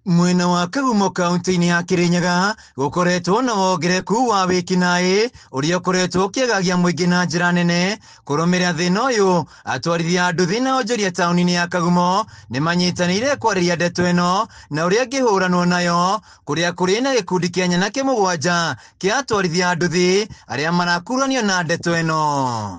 Mwena wa Kagumo kaunti-ini ya Kirinyaga gukoretwo na wongereku wa wikinaĩ uria ukoretwo ukiagagia muingi na njira nene kurumira thina uyu. Atwarithia a nduthi na onjoria tauni-ini ya Kagumo ni manyitanĩire kwarĩria ndeto ĩno na uria ngĩhũranwo nayo, kuria kuri na gikundi kia nyanake mũgwanja kia atwarithia a nduthi aria marakuruhanio na ndeto ĩno.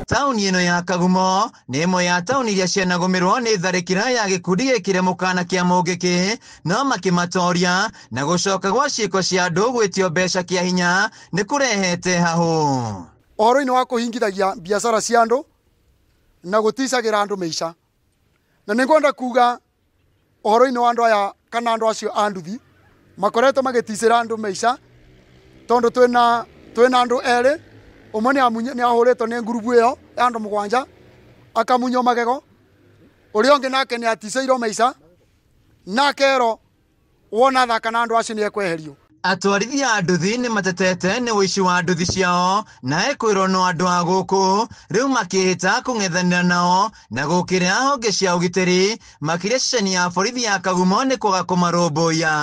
Tauni ĩno ya Kagumo nĩ ĩmwe ya tauni iria cianagũmĩrwo nĩ tharĩkĩra ya gikundi gĩkĩre mũkana kia mũngĩkĩ, no makĩmatoria na gũcoka gwa ciĩko cia andũ gwĩtio mbeca kĩa hinya nĩ kũrehete hahũ. Ũhoro-inĩ wa kũhingithagia biacara cia andũ na gũticagĩra andũ mĩica, na nĩngwenda kuga ũhoro-inĩ wa andũ aya kana andũ acio a nduthi makoretwo magĩticĩra andũ mĩica, tondũ twĩna andũ erĩ, ũmwe nĩ ahũrĩtwo nĩ ngurubu ĩyo ya andũ mũgwanja akamunywo magego, ũrĩa ũngĩ nake nĩ aticĩirwo mĩica nakero wona thaka na andũ acio nĩ ekweherio. Atwarithia a nduthi nĩ matetete nĩ ũici wa nduthi ciao na ekwĩrwo no andũ a gũkũ rĩu makĩhĩta kũng'ethanĩra nao na gũkĩrĩra honge cia ũgitĩri, makĩria ceceni ya borithi ya Kagumo nĩ kwaga kũmarũmbũiya.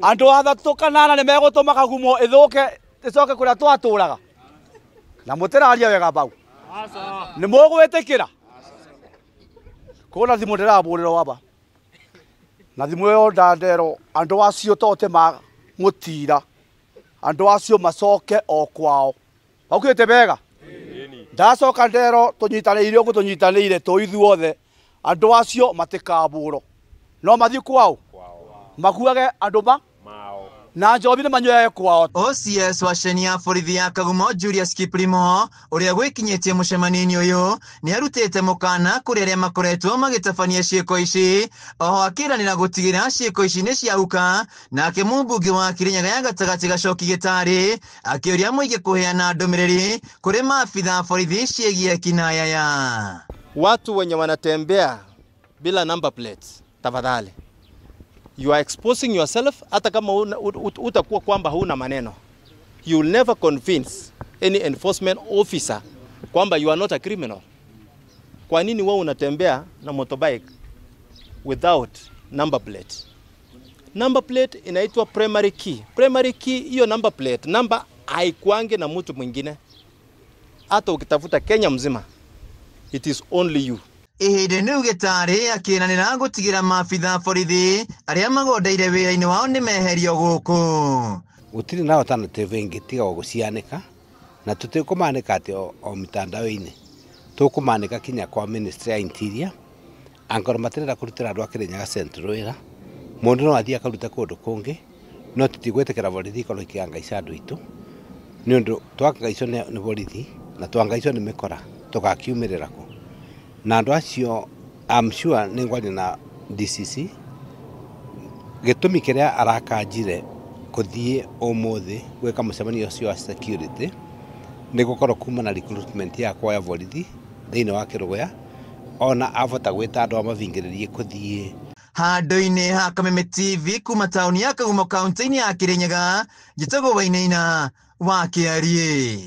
Andũ athatũ kanana nĩ megũtũma Kagumo ĩthũke ĩcoke kũrĩa twatũũraga, na mũtĩraria wega bau nĩ mũgwĩtĩkĩra? Kũna thimũ ndĩrabũrĩrwo waba na thimũ ĩyo ndanderwo andũ acio tote magũtira, andũ acio macoke o kwao. Baukĩte bega ndacoka ndero tũnyitanĩire ũguo tũnyitanĩire tũ ithuothe, andũ acio matikabũrwo, no mathiĩ kwao makuage andũ mao na njobi nĩ manyuage kwao. OCS wa ceceni ya borithi ya Kagumo Julius Kiprimo ũrĩa gwĩkinyĩtie mũcemanio-inĩ ũyũ nĩ arutĩte mũkana kũrĩ arĩa makoretwo magĩtabania ciĩko ici, oho akĩranĩra gũtigĩrĩra ciĩko ici nĩ ciahuka, nake mũmbunge wa Kirinyaga ya gatagatĩ Gacoki Gĩtarĩ akĩũria mũingĩ kũheana ndũmĩrĩri kũrĩ maabitha borithi ciĩgiĩ kinaya ya watu wenye wanatembea bila number plates. Tafadhali, you are exposing yourself. Hata kama utakuwa kwamba huna maneno, you will never convince any enforcement officer kwamba you are not a criminal. Kwa nini wewe unatembea na motorbike without number plate? Number plate inaitwa primary key. Primary key, hiyo number plate namba haikuange na mtu mwingine. Hata ukitafuta Kenya mzima, it is only you. Ihinde nĩu Gĩtarĩ akĩranĩra gũtigĩra maabitha borithi arĩa magondeire wĩra-inĩ wao nĩ meherio gũkũ. Gũtirĩ na alternative ĩngĩ tiga gũcianĩka, na tũtikũmanĩka atĩ o mitandao-inĩ, tũkũmanĩka kinya kwa Ministry ya Interior, angorwo matirenda kũrutĩra andũ a Kirinyaga Central wĩra, mũndũ no athiĩ akaruta kũndũ kũngĩ, no tũtigwĩtĩkĩra borithi ikorwo ikĩangaica andũ aitũ, nĩ ũndũ twangaicio nĩ borithi na twangaicio nĩ mĩkora tũgakiumĩrĩra kũ. Na andũ acio I'm sure nĩ ngwaria na DCC gĩtũmi kĩrĩa arakanjire kũthiĩ ũmũthĩ gwĩka mũcemanio ũcio wa security nĩ gũkorwo kuma na recruitment ya kwa borithi thĩinĩ wa Kĩrũgũya, ona abota gwĩta andũ amavingĩrĩrie kũthiĩ handũ-inĩ ha Kameme TV kuma tauni ya Kagumo kaunti-inĩ ya Kirinyaga, njĩtagwo Wainaina wa Kĩarie.